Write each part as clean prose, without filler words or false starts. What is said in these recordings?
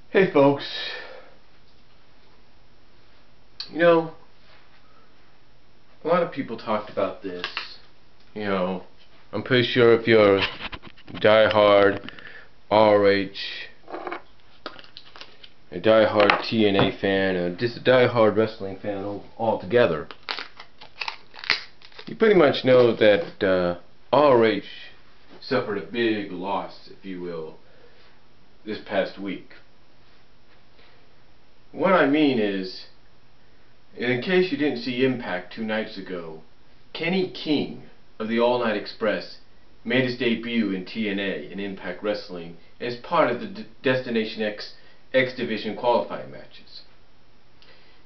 Hey folks, you know, a lot of people talked about this. I'm pretty sure if you're a die-hard ROH, a die-hard TNA fan, or just a die-hard wrestling fan altogether, you pretty much know that ROH suffered a big loss, if you will, this past week. What I mean is, in case you didn't see Impact 2 nights ago, Kenny King of the All Night Express made his debut in TNA in Impact Wrestling as part of the Destination X Division qualifying matches.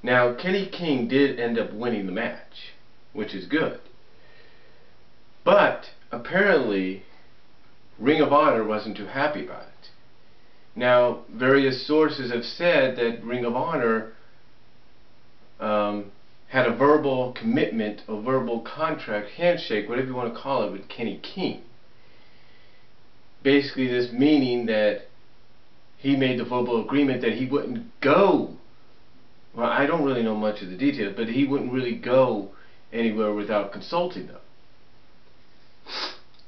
Now, Kenny King did end up winning the match, which is good. But apparently, Ring of Honor wasn't too happy about it. Now, various sources have said that Ring of Honor had a verbal commitment, a verbal contract, handshake, whatever you want to call it, with Kenny King. Basically, this meaning that he made the verbal agreement that he wouldn't go. Well, I don't really know much of the details, but he wouldn't really go anywhere without consulting them.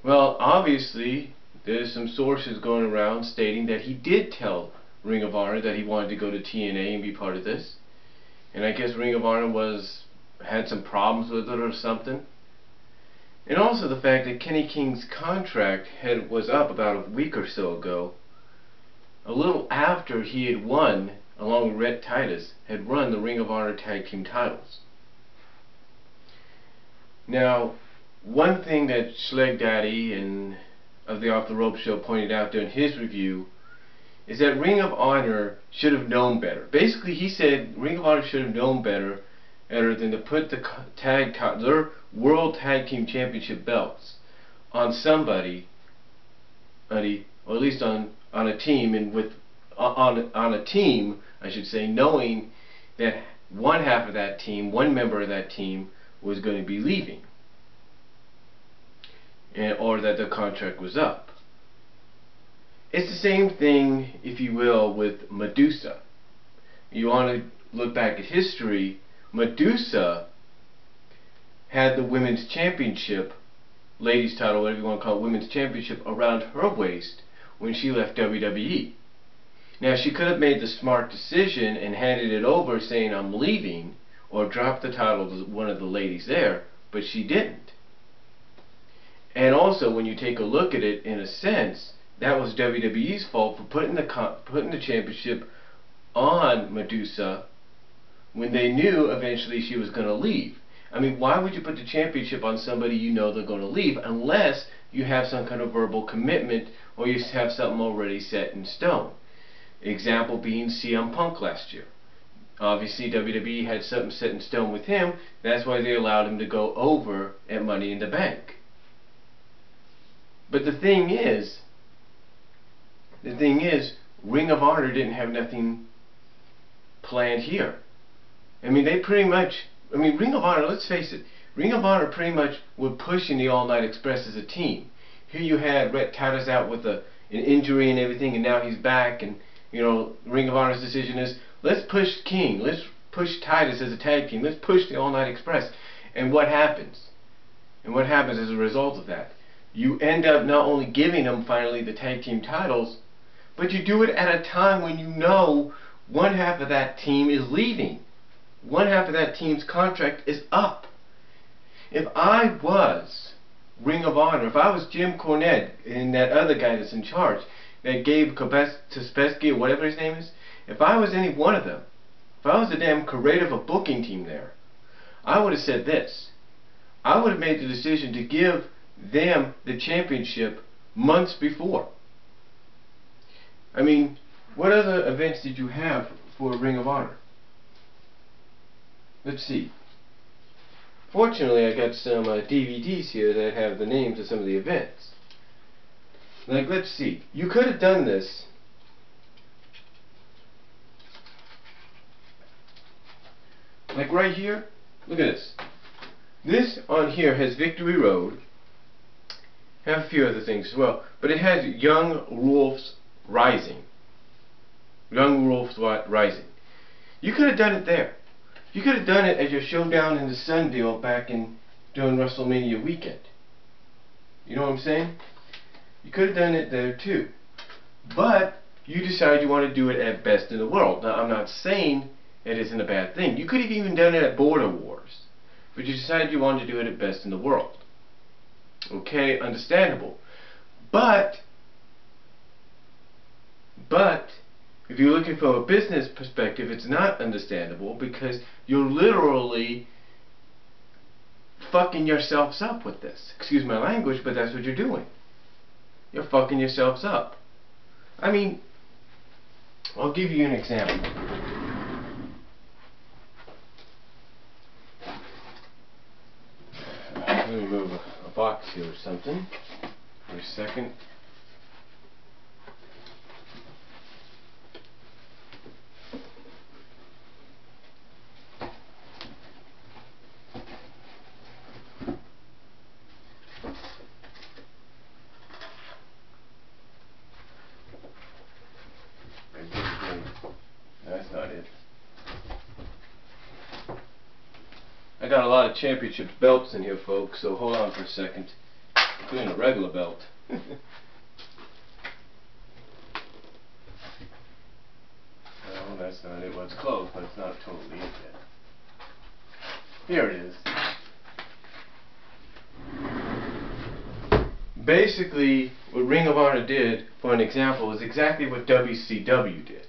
Well, obviously, there's some sources going around stating that he did tell Ring of Honor that he wanted to go to TNA and be part of this. And I guess Ring of Honor had some problems with it or something. And also the fact that Kenny King's contract was up about a week or so ago, a little after he had won, along with Rhett Titus, had won the Ring of Honor Tag Team titles. Now, one thing that Schleg Daddy of the Off the Rope Show pointed out during his review is that Ring of Honor should have known better. Basically, he said Ring of Honor should have known better than to put their World Tag Team Championship belts on somebody, or at least on a team, and on a team, I should say, knowing that one half of that team, one member of that team, was going to be leaving, or that the contract was up. It's the same thing, if you will, with Medusa. You want to look back at history. Medusa had the Women's Championship, ladies title, whatever you want to call it, Women's Championship, around her waist when she left WWE. Now, she could have made the smart decision and handed it over saying, "I'm leaving," or dropped the title to one of the ladies there, but she didn't. And also, when you take a look at it, in a sense, that was WWE's fault for putting the championship on Medusa when they knew eventually she was going to leave. I mean, why would you put the championship on somebody you know they're going to leave unless you have some kind of verbal commitment or you have something already set in stone? Example being CM Punk last year. Obviously, WWE had something set in stone with him. That's why they allowed him to go over at Money in the Bank. But the thing is, Ring of Honor didn't have nothing planned here. I mean, Ring of Honor, let's face it, Ring of Honor pretty much were pushing the All Night Express as a team. Here you had Rhett Titus out with an injury and everything, and now he's back, and, Ring of Honor's decision is, let's push King, let's push Titus as a tag team, let's push the All Night Express. And what happens? And what happens as a result of that? You end up not only giving them finally the tag team titles, but you do it at a time when you know one half of that team is leaving. One half of that team's contract is up. If I was Ring of Honor, if I was Jim Cornette and that other guy that's in charge, that Gabe Kopesky or whatever his name is, if I was any one of them, if I was the damn creative of booking team there, I would have said this. I would have made the decision to give them the championship months before. I mean, what other events did you have for Ring of Honor? Let's see. Fortunately, I got some DVDs here that have the names of some of the events. Like, let's see. You could have done this. Like right here. Look at this. This on here has Victory Road. Have a few other things as well. But it has Young Wolves Rising. Young Wolves Rising. You could have done it there. You could have done it as your showdown in the Sun deal back in during WrestleMania weekend. You know what I'm saying? You could have done it there too. But you decide you want to do it at Best in the World. Now, I'm not saying it isn't a bad thing. You could have even done it at Border Wars. But you decided you wanted to do it at Best in the World. Okay, understandable. But if you're looking from a business perspective, it's not understandable because you're literally fucking yourselves up with this. Excuse my language, but that's what you're doing. You're fucking yourselves up. I mean, I'll give you an example. Let me move a box here or something for a second. That's not it. I got a lot of championship belts in here, folks, so hold on for a second. Including a regular belt. No, that's not it. Well, it's close, but it's not totally it yet. Here it is. Basically, what Ring of Honor did, for an example, is exactly what WCW did.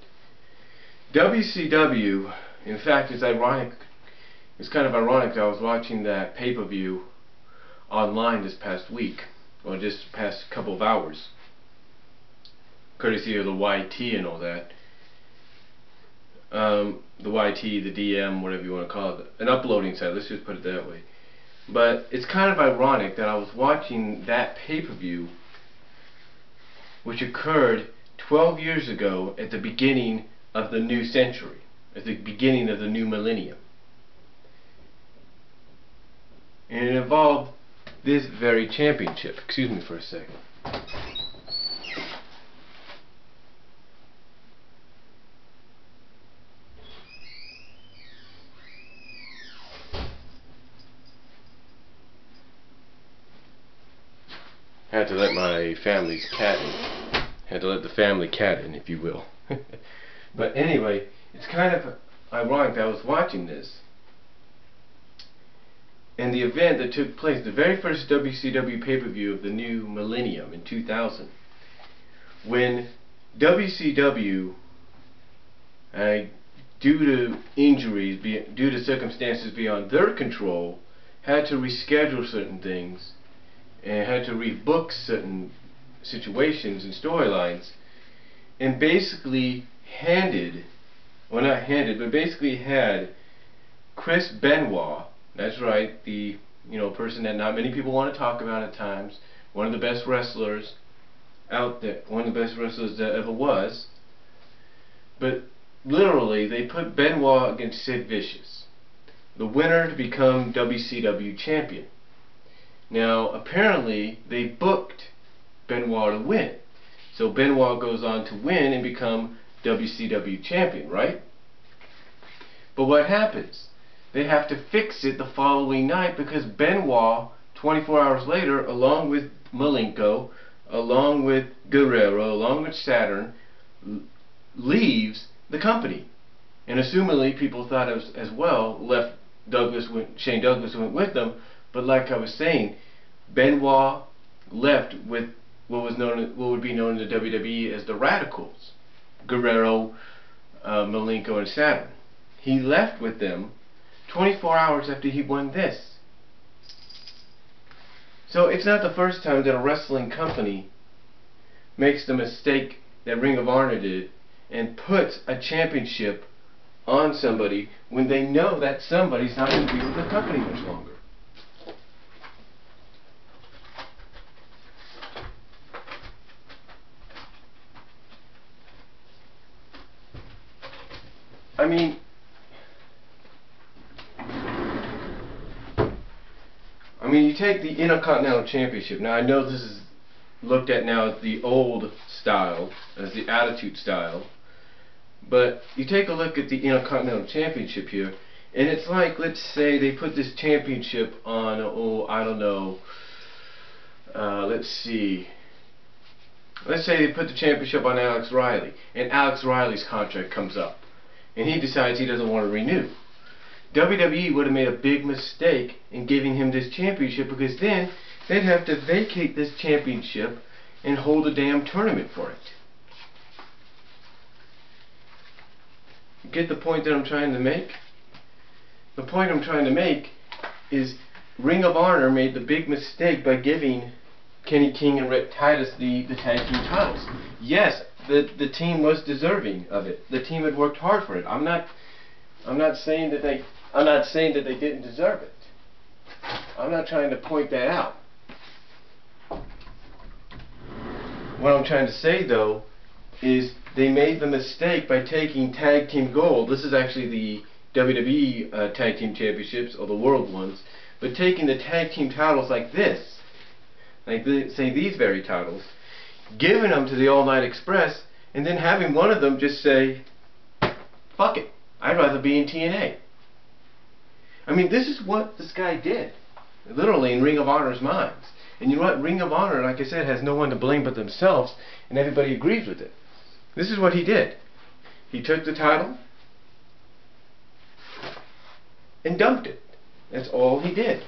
WCW, in fact, it's ironic. It's kind of ironic that I was watching that pay-per-view online this past week, or just past couple of hours, courtesy of the YT and all that. The YT, the DM, whatever you want to call it, an uploading site, let's just put it that way. But it's kind of ironic that I was watching that pay-per-view, which occurred 12 years ago at the beginning of the new century, at the beginning of the new millennium. And it involved this very championship. Excuse me for a second. Had to let my family's cat in. Had to let the family cat in, if you will. But anyway, it's kind of ironic that I was watching this. And the event that took place, the very first WCW pay-per-view of the new millennium in 2000, when WCW, due to injuries, due to circumstances beyond their control, had to reschedule certain things and had to rebook certain situations and storylines, and basically handed, well, not handed, but basically had Chris Benoit, that's right, the person that not many people want to talk about at times, one of the best wrestlers out there, one of the best wrestlers that ever was, but literally they put Benoit against Sid Vicious, the winner to become WCW champion. Now apparently they booked Benoit to win, so Benoit goes on to win and become WCW champion, right? But what happens? They have to fix it the following night because Benoit, 24 hours later, along with Malenko, along with Guerrero, along with Saturn, leaves the company. And assumingly people thought as well, left Shane Douglas went with them, but like I was saying, Benoit left with what would be known in the WWE as the Radicals, Guerrero, Malenko, and Saturn. He left with them 24 hours after he won this. So it's not the first time that a wrestling company makes the mistake that Ring of Honor did and puts a championship on somebody when they know that somebody's not going to be with the company much longer. I mean, you take the Intercontinental Championship. Now, I know this is looked at now as the old style, as the Attitude style, But you take a look at the Intercontinental Championship here, and it's like, let's say they put this championship on, oh, I don't know, let's see. Let's say they put the championship on Alex Riley, and Alex Riley's contract comes up, and he decides he doesn't want to renew. WWE would have made a big mistake in giving him this championship, because then they'd have to vacate this championship and hold a damn tournament for it. Get the point that I'm trying to make? The point I'm trying to make is Ring of Honor made the big mistake by giving Kenny King and Rick Titus the tag team titles. Yes, the team was deserving of it. The team had worked hard for it. I'm not saying that they didn't deserve it. I'm not trying to point that out. What I'm trying to say, though, is they made the mistake by taking tag team gold. This is actually the WWE tag team championships, or the world ones, but taking the tag team titles like this, like say these very titles, giving them to the All Night Express, and then having one of them just say, fuck it, I'd rather be in TNA. I mean, this is what this guy did, literally in Ring of Honor's minds. And you know what? Ring of Honor, like I said, has no one to blame but themselves, and everybody agrees with it. This is what he did. He took the title and dumped it. That's all he did.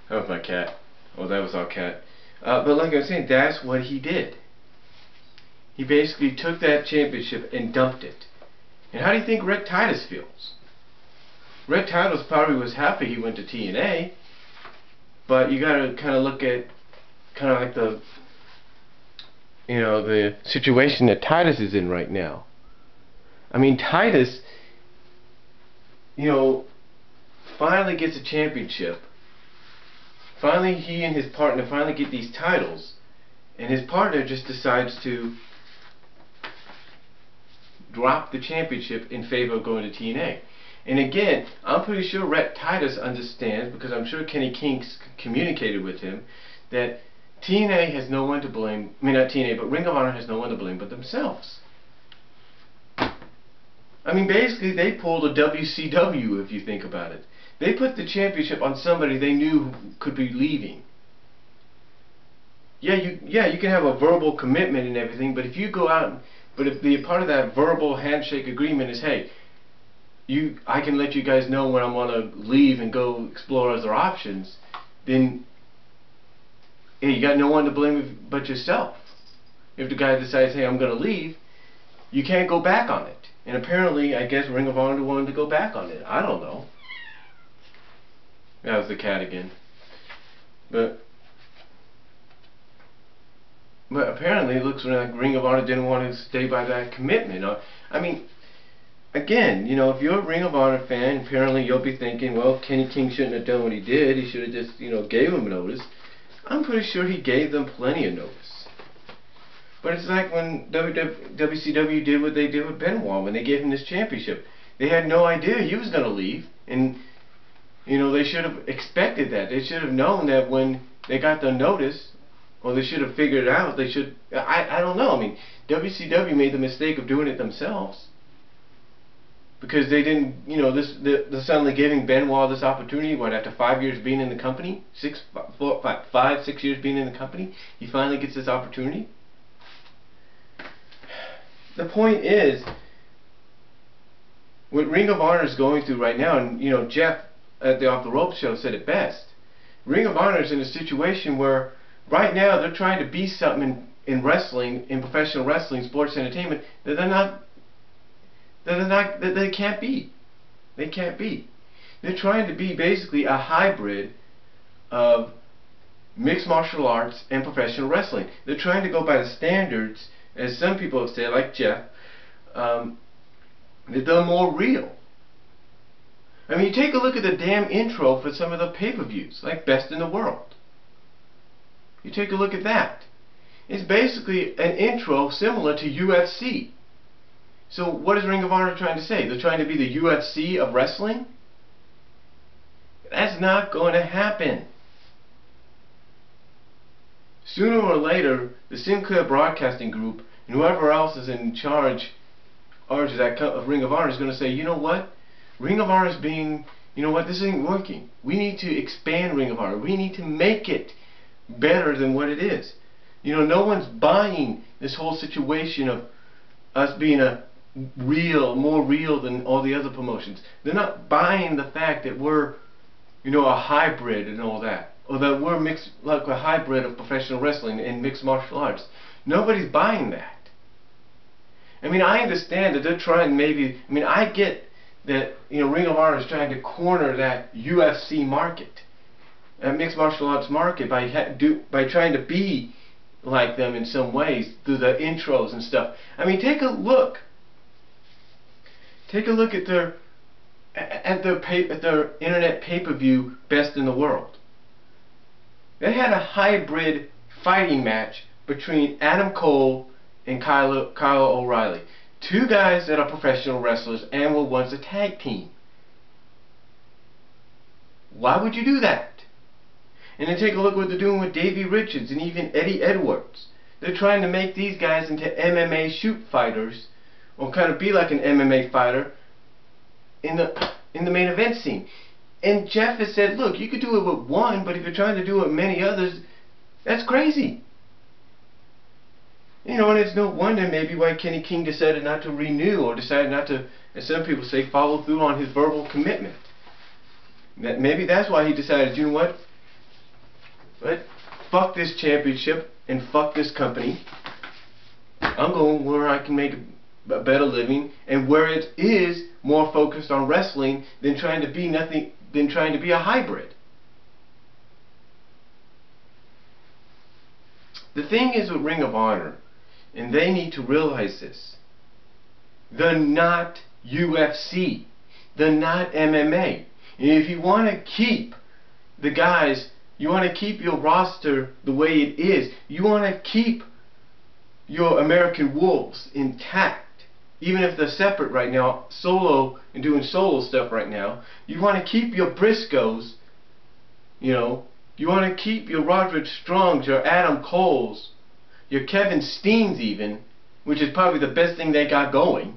That was my cat. Oh, that was our cat. But like I was saying, that's what he did. He basically took that championship and dumped it. And how do you think Rick Titus feels? Rick Titus probably was happy he went to TNA, but you gotta kind of look at kind of like the situation that Titus is in right now. I mean, Titus, finally gets a championship. Finally, he and his partner finally get these titles, and his partner just decides to drop the championship in favor of going to TNA. And again, I'm pretty sure Rick Titus understands, because I'm sure Kenny King communicated with him, that TNA has no one to blame. I mean, not TNA, but Ring of Honor has no one to blame but themselves. I mean, basically, they pulled a WCW, if you think about it. They put the championship on somebody they knew could be leaving. Yeah, you can have a verbal commitment and everything, but if you go out, but if the part of that verbal handshake agreement is, hey, I can let you guys know when I want to leave and go explore other options, then hey, you got no one to blame but yourself. If the guy decides, hey, I'm going to leave, you can't go back on it. And apparently, I guess Ring of Honor wanted to go back on it. I don't know. That was the cat again. But apparently, it looks like Ring of Honor didn't want to stay by that commitment. I mean, again, if you're a Ring of Honor fan, apparently you'll be thinking, well, Kenny King shouldn't have done what he did. He should have just, gave him notice. I'm pretty sure he gave them plenty of notice. But it's like when WCW did what they did with Benoit when they gave him this championship. They had no idea he was going to leave, and they should have expected that. They should have known that when they got the notice, or they should have figured it out. They should. I don't know. I mean, WCW made the mistake of doing it themselves, because they didn't. They're suddenly giving Benoit this opportunity. What, after 5 years being in the company, 6 years being in the company, he finally gets this opportunity. The point is, what Ring of Honor is going through right now, and Jeff at the Off the Rope show said it best. Ring of Honor is in a situation where right now they're trying to be something in wrestling, in professional wrestling, sports entertainment, that they can't be. They can't be. They're trying to be basically a hybrid of mixed martial arts and professional wrestling. They're trying to go by the standards, as some people have said, like Jeff, that they're more real. I mean, you take a look at the damn intro for some of the pay-per-views, like Best in the World. You take a look at that. It's basically an intro similar to UFC. So what is Ring of Honor trying to say? They're trying to be the UFC of wrestling? That's not going to happen. sooner or later, the Sinclair Broadcasting Group and whoever else is in charge of that of Ring of Honor is going to say, you know what? Ring of Honor is being, you know what, this ain't working. We need to expand Ring of Honor. We need to make it better than what it is. You know, no one's buying this whole situation of us being more real than all the other promotions. They're not buying the fact that we're, you know, a hybrid and all that, or that we're mixed, like a hybrid of professional wrestling and mixed martial arts. Nobody's buying that. I mean, I understand that they're trying I get that, you know, Ring of Honor is trying to corner that UFC market, that mixed martial arts market, by trying to be like them in some ways through the intros and stuff. I mean, take a look at their internet pay-per-view Best in the World. They had a hybrid fighting match between Adam Cole and Kyle O'Reilly. Two guys that are professional wrestlers and were once a tag team. Why would you do that? And then take a look at what they're doing with Davey Richards and even Eddie Edwards. They're trying to make these guys into MMA shoot fighters, or kind of be like an MMA fighter in the main event scene. And Jeff has said, look, you could do it with one, but if you're trying to do it with many others, that's crazy. You know, and it's no wonder maybe why Kenny King decided not to renew, or decided not to, as some people say, follow through on his verbal commitment. Maybe that's why he decided, you know what? Fuck this championship and fuck this company. I'm going where I can make a better living, and where it is more focused on wrestling than trying to be a hybrid. The thing is with Ring of Honor, and they need to realize this, they're not UFC. They're not MMA. And if you want to keep the guys, you want to keep your roster the way it is, you want to keep your American Wolves intact, even if they're separate right now, solo and doing solo stuff right now, you want to keep your Briscoes, you know, you want to keep your Roderick Strongs, your Adam Coles, your Kevin Steens even, which is probably the best thing they got going,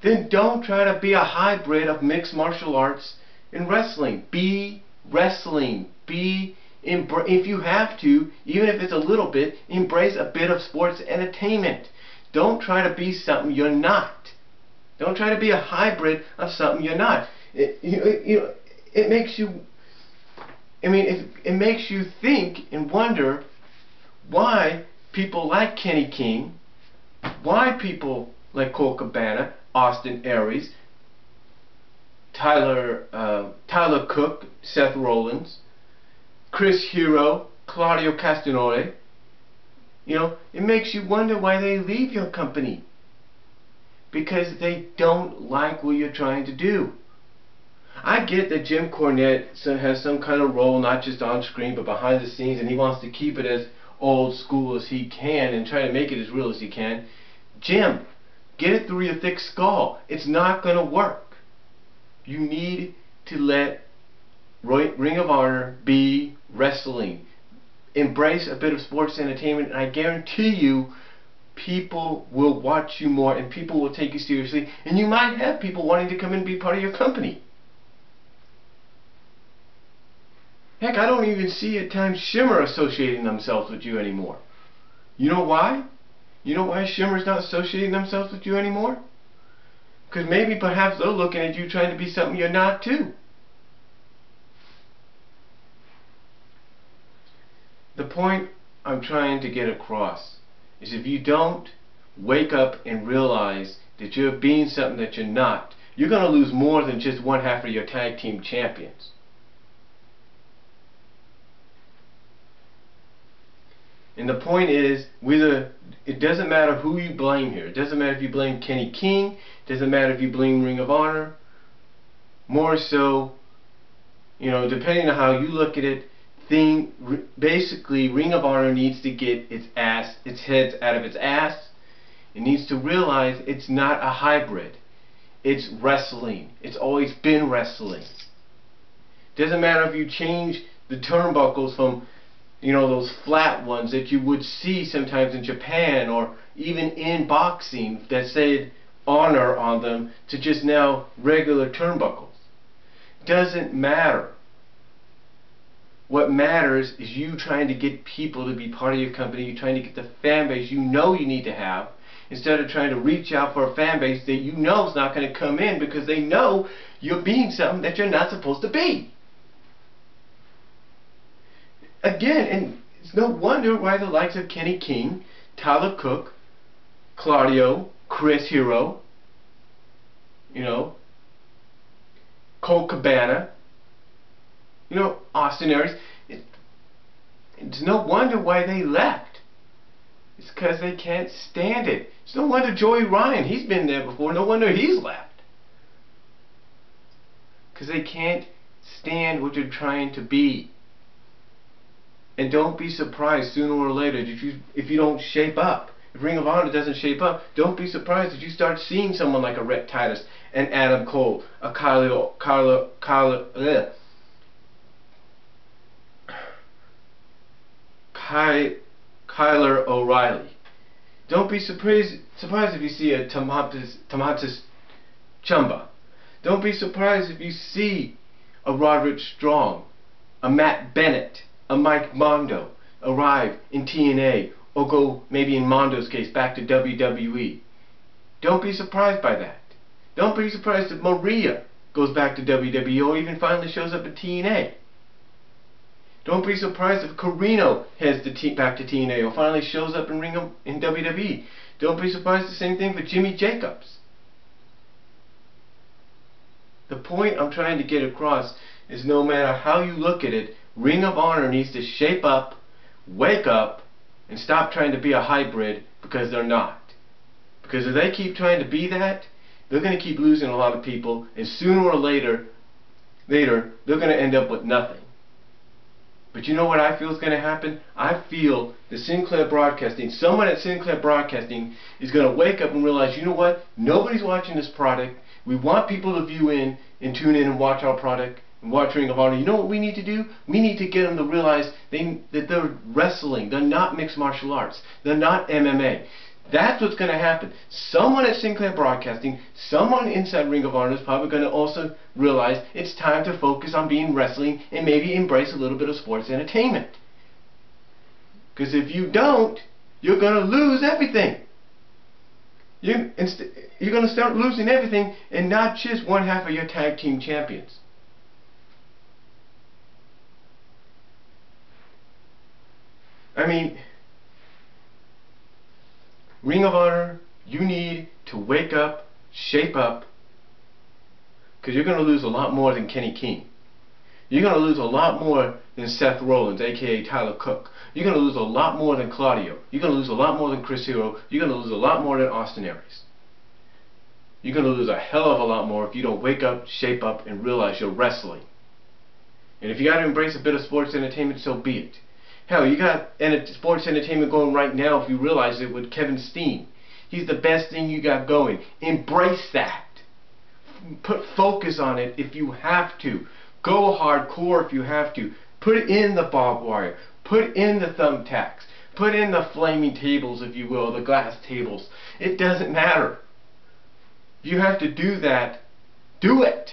then don't try to be a hybrid of mixed martial arts and wrestling. Be wrestling. If you have to, even if it's a little bit, embrace a bit of sports entertainment. Don't try to be something you're not. Don't try to be a hybrid of something you're not. It makes you, it makes you think and wonder why people like Kenny King, why people like Colt Cabana, Austin Aries, Tyler Cook, Seth Rollins, Chris Hero, Claudio Castagnoli. You know, it makes you wonder why they leave your company. Because they don't like what you're trying to do. I get that Jim Cornette has some kind of role, not just on screen, but behind the scenes, and he wants to keep it as old school as he can and try to make it as real as he can. Jim, get it through your thick skull. It's not going to work. You need to let Ring of Honor be wrestling. Embrace a bit of sports entertainment, and I guarantee you people will watch you more and people will take you seriously, and you might have people wanting to come and be part of your company. Heck, I don't even see at times Shimmer associating themselves with you anymore. You know why? You know why Shimmer's not associating themselves with you anymore? Because maybe perhaps they're looking at you trying to be something you're not too. The point I'm trying to get across is if you don't wake up and realize that you're being something that you're not, you're going to lose more than just one half of your tag team champions. And the point is, it doesn't matter who you blame here. It doesn't matter if you blame Kenny King. It doesn't matter if you blame Ring of Honor. More so, you know, depending on how you look at it, basically Ring of Honor needs to get its heads out of its ass. It needs to realize it's not a hybrid. It's wrestling. It's always been wrestling. Doesn't matter if you change the turnbuckles from You know, those flat ones that you would see sometimes in Japan or even in boxing that said honor on them to just now regular turnbuckles. Doesn't matter. What matters is you trying to get people to be part of your company, you trying to get the fan base you know you need to have, instead of trying to reach out for a fan base that you know is not going to come in because they know you're being something that you're not supposed to be. Again, and it's no wonder why the likes of Kenny King, Tyler Cook, Claudio, Chris Hero, you know, Colt Cabana, you know, Austin Aries, it's no wonder why they left. It's because they can't stand it. It's no wonder Joey Ryan, he's been there before, no wonder he's left. Because they can't stand what you're trying to be. And don't be surprised sooner or later if you don't shape up. If Ring of Honor doesn't shape up, don't be surprised if you start seeing someone like a Rhett Titus, and Adam Cole, a Kyler O'Reilly. Don't be surprised if you see a Tommaso Ciampa. Don't be surprised if you see a Roderick Strong, a Matt Bennett, a Mike Mondo arrive in TNA, or go, maybe in Mondo's case, back to WWE. Don't be surprised by that. Don't be surprised if Maria goes back to WWE or even finally shows up at TNA. Don't be surprised if Carino heads back to TNA or finally shows up in WWE. Don't be surprised the same thing for Jimmy Jacobs. The point I'm trying to get across is no matter how you look at it, Ring of Honor needs to shape up, wake up, and stop trying to be a hybrid, because they're not. Because if they keep trying to be that, they're going to keep losing a lot of people, and sooner or later they're going to end up with nothing. But you know what I feel is going to happen? I feel the Sinclair Broadcasting, someone at Sinclair Broadcasting is going to wake up and realize, you know what? Nobody's watching this product. We want people to view in and tune in and watch our product and watch Ring of Honor. You know what we need to do? We need to get them to realize that they're wrestling. They're not mixed martial arts. They're not MMA. That's what's going to happen. Someone at Sinclair Broadcasting, someone inside Ring of Honor is probably going to also realize it's time to focus on being wrestling and maybe embrace a little bit of sports entertainment. Because if you don't, you're going to lose everything. You're going to start losing everything, and not just one half of your tag team champions. I mean, Ring of Honor, you need to wake up, shape up, because you're going to lose a lot more than Kenny King. You're going to lose a lot more than Seth Rollins, aka Tyler Cook. You're going to lose a lot more than Claudio. You're going to lose a lot more than Chris Hero. You're going to lose a lot more than Austin Aries. You're going to lose a hell of a lot more if you don't wake up, shape up, and realize you're wrestling. And if you got to embrace a bit of sports entertainment, so be it. Hell, you got sports entertainment going right now if you realize it with Kevin Steen. He's the best thing you got going. Embrace that. Put focus on it if you have to. Go hardcore if you have to. Put in the barbed wire. Put in the thumbtacks. Put in the flaming tables, if you will, the glass tables. It doesn't matter. If you have to do that, do it.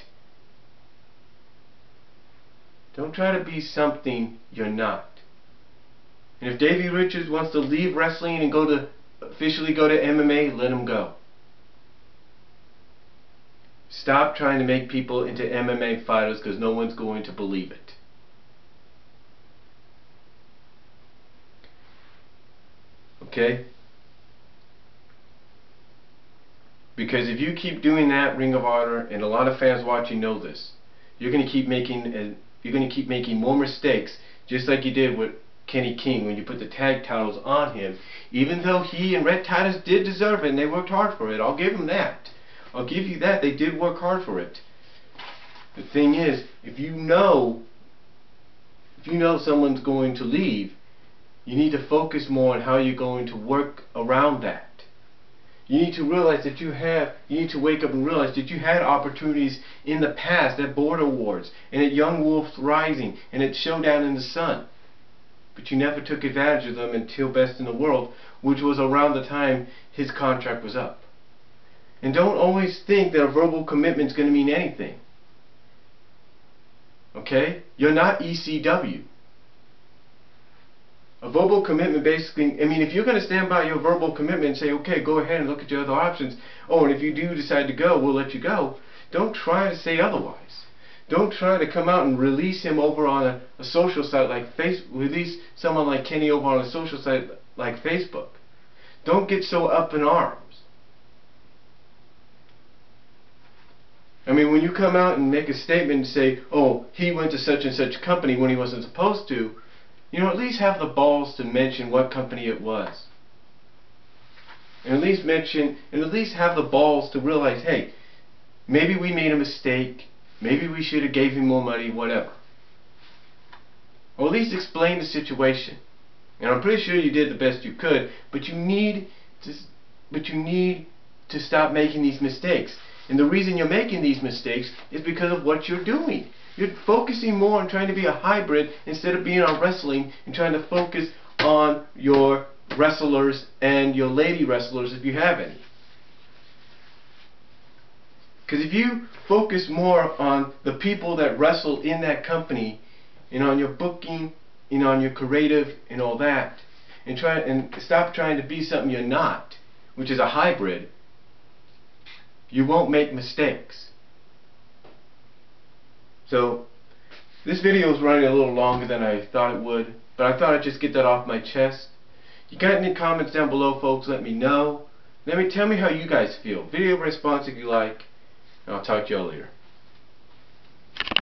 Don't try to be something you're not. And if Davey Richards wants to leave wrestling and officially go to MMA, let him go. Stop trying to make people into MMA fighters, because no one's going to believe it. Okay? Because if you keep doing that, Ring of Honor, and a lot of fans watching know this, you're going to keep making more mistakes, just like you did with Kenny King when you put the tag titles on him. Even though he and Rhett Titus did deserve it and they worked hard for it, I'll give them that. I'll give you that. They did work hard for it. The thing is, if you know someone's going to leave, you need to focus more on how you're going to work around that. You need to realize that you need to wake up and realize that you had opportunities in the past at Border Wars and at Young Wolves Rising and at Showdown in the Sun. but you never took advantage of them until Best in the World, which was around the time his contract was up. And don't always think that a verbal commitment is going to mean anything. Okay? You're not ECW. A verbal commitment basically, I mean, if you're going to stand by your verbal commitment and say, okay, go ahead and look at your other options, oh, and if you do decide to go, we'll let you go, don't try to say otherwise. Don't try to come out and release him over on a social site like release someone like Kenny over on a social site like Facebook. Don't get so up in arms. I mean, when you come out and make a statement and say, oh, he went to such and such company when he wasn't supposed to, you know, at least have the balls to mention what company it was. And at least have the balls to realize, hey, maybe we made a mistake, maybe we should have gave him more money, whatever. Or at least explain the situation. And I'm pretty sure you did the best you could, but you need to stop making these mistakes. And the reason you're making these mistakes is because of what you're doing. You're focusing more on trying to be a hybrid instead of being on wrestling and trying to focus on your wrestlers and your lady wrestlers if you have any. Because if you focus more on the people that wrestle in that company and on your booking and on your creative and all that, and stop trying to be something you're not, which is a hybrid, you won't make mistakes. So, this video is running a little longer than I thought it would, but I thought I'd just get that off my chest. You got any comments down below, folks, let me know. Tell me how you guys feel. Video response if you like, and I'll talk to y'all later.